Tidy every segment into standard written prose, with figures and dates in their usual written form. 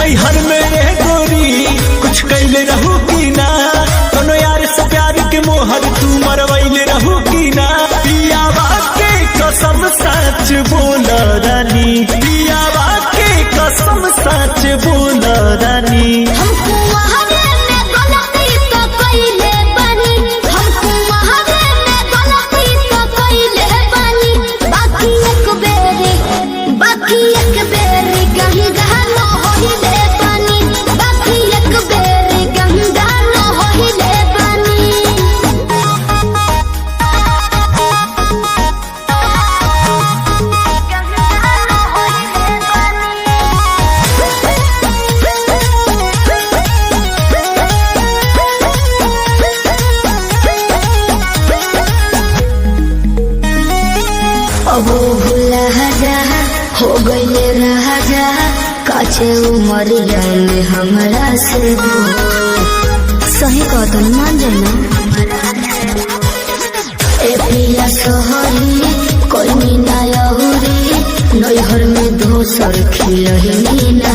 नैहर में रह गोरी कुछ कैले रहू की ना, कोनो यार से प्यार के मोहर तू मरवैले रहू की ना। पियावा के कसम सच बोल रानी, पियावा के कसम सच बोल रानी। हमको वहावे में गलती तो कइले बानी, हमको वहावे में गलती तो कइले बानी। बाकी एक बेरी गंगा न होइले बानी, बाकी एक बेरी गंगा न होइले बानी। अब भूला जा हो गईले राजा, काचे उमरिया में हमरा से सही कदम मान जाना। ए पिया सोहरी कोई ना यहुरी, नैहर में दोसर खिलही ना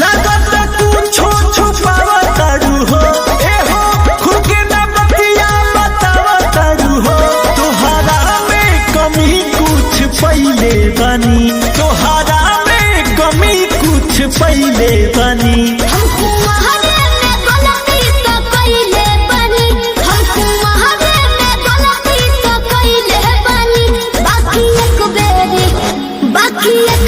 लगत कुछो छुपावा तारू हो, ए हो खुद के ना बतिया बतावा तारू हो। तोहरा में कमी कुछ पहिले बनी, तोहरा में कमी कुछ पहिले बनी। हमको वहावे में गलती तो कइले बानी, हमको वहावे में गलती तो कइले बानी। बाकी एक